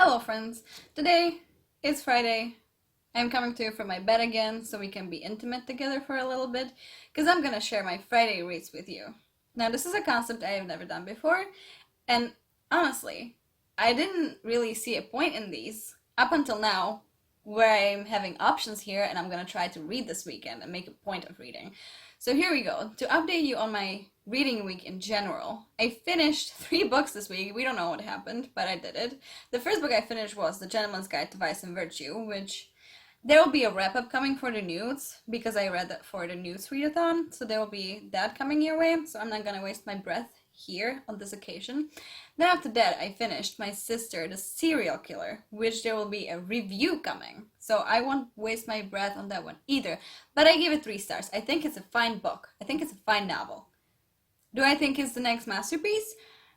Hello friends! Today is Friday. I'm coming to you from my bed again so we can be intimate together for a little bit because I'm gonna share my Friday reads with you. Now this is a concept I have never done before and honestly, I didn't really see a point in these up until now where I'm having options here and I'm gonna try to read this weekend and make a point of reading. So here we go. To update you on my reading week in general, I finished 3 books this week. We don't know what happened, but I did it. The first book I finished was The Gentleman's Guide to Vice and Virtue, which there will be a wrap-up coming for the nudes, because I read that for the nudes readathon, so there will be that coming your way, so I'm not gonna waste my breath here on this occasion. Then after that, I finished My Sister, the Serial Killer, which there will be a review coming. So I won't waste my breath on that one either. But I give it 3 stars. I think it's a fine book. I think it's a fine novel. Do I think it's the next masterpiece?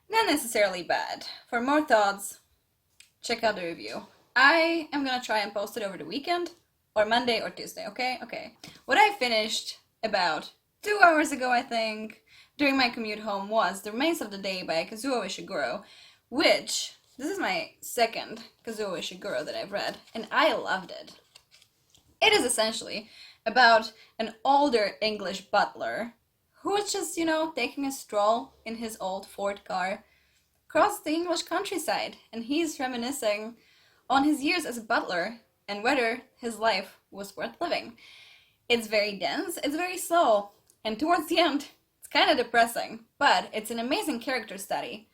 Not necessarily bad. For more thoughts, check out the review. I am gonna try and post it over the weekend, or Monday or Tuesday, okay? Okay. What I finished about 2 hours ago, I think, during my commute home was The Remains of the Day by Kazuo Ishiguro, which, this is my second Kazuo Ishiguro that I've read, and I loved it. It is essentially about an older English butler who is just, taking a stroll in his old Ford car across the English countryside, and he's reminiscing on his years as a butler and whether his life was worth living. It's very dense, it's very slow, and towards the end, it's kind of depressing, but it's an amazing character study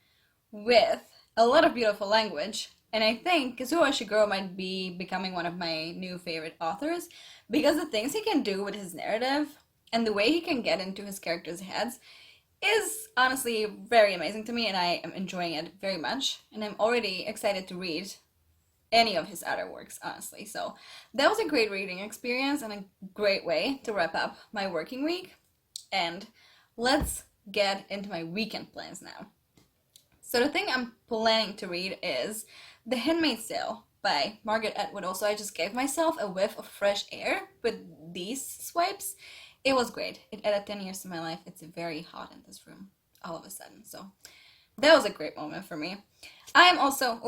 with a lot of beautiful language, and I think Kazuo Ishiguro might be becoming one of my new favorite authors because the things he can do with his narrative and the way he can get into his characters' heads is honestly very amazing to me, and I am enjoying it very much, and I'm already excited to read any of his other works, honestly. So that was a great reading experience and a great way to wrap up my working week. And let's get into my weekend plans now. So the thing I'm planning to read is The Handmaid's Tale by Margaret Atwood. Also, I just gave myself a whiff of fresh air with these swipes. It was great. It added 10 years to my life. It's very hot in this room all of a sudden. So that was a great moment for me. I'm also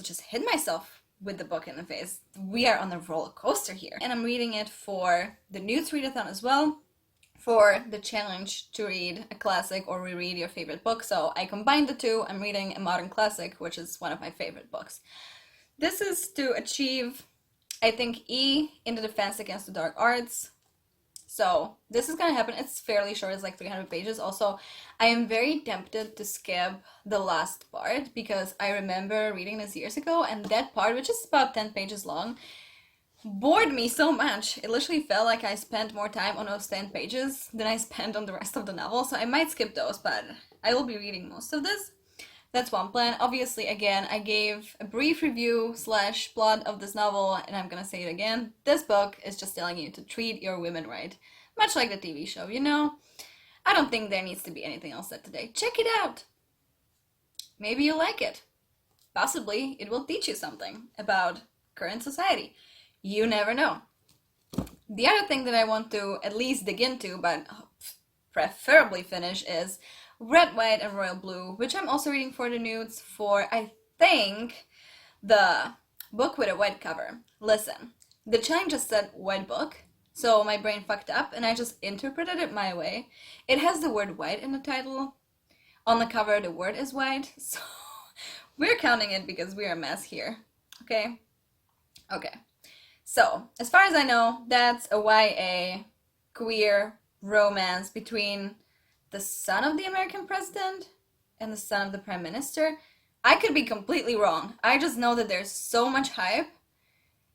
just hit myself with the book in the face. We are on a roller coaster here. And I'm reading it for the Nudes Readathon as well, for the challenge to read a classic or reread your favorite book. So I combined the two. I'm reading a modern classic, which is one of my favorite books. This is to achieve, I think, E in the Defense Against the Dark Arts. So this is gonna happen. It's fairly short, it's like 300 pages. Also, I am very tempted to skip the last part because I remember reading this years ago, and that part, which is about 10 pages long, bored me so much. It literally felt like I spent more time on those 10 pages than I spent on the rest of the novel, so I might skip those, but I will be reading most of this. That's one plan. Obviously, again, I gave a brief review / plot of this novel, and I'm gonna say it again. This book is just telling you to treat your women right. Much like the TV show, I don't think there needs to be anything else said today. Check it out! Maybe you like it. Possibly it will teach you something about current society. You never know. The other thing that I want to at least dig into, but preferably finish, is Red, White, and Royal Blue, which I'm also reading for the nudes for, I think, the book with a white cover. Listen, the challenge just said white book, so my brain fucked up and I just interpreted it my way. It has the word white in the title. On the cover, the word is white, so we're counting it because we're a mess here. Okay? Okay. So, as far as I know, that's a YA queer romance between the son of the American president and the son of the prime minister. I could be completely wrong. I just know that there's so much hype.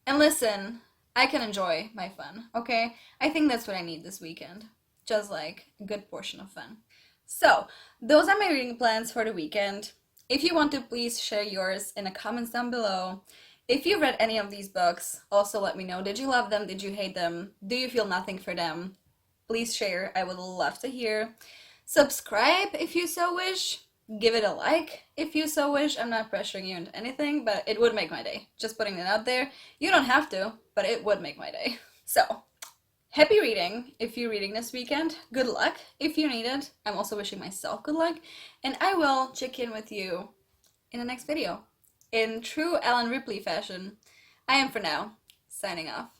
And listen, I can enjoy my fun, okay? I think that's what I need this weekend. Just like a good portion of fun. So, those are my reading plans for the weekend. If you want to, please share yours in the comments down below. If you read any of these books, also let me know. Did you love them? Did you hate them? Do you feel nothing for them? Please share. I would love to hear. Subscribe if you so wish. Give it a like if you so wish. I'm not pressuring you into anything, but it would make my day. Just putting it out there. You don't have to, but it would make my day. So, happy reading if you're reading this weekend. Good luck if you need it. I'm also wishing myself good luck. And I will check in with you in the next video. in true Ellen Ripley fashion, I am for now signing off.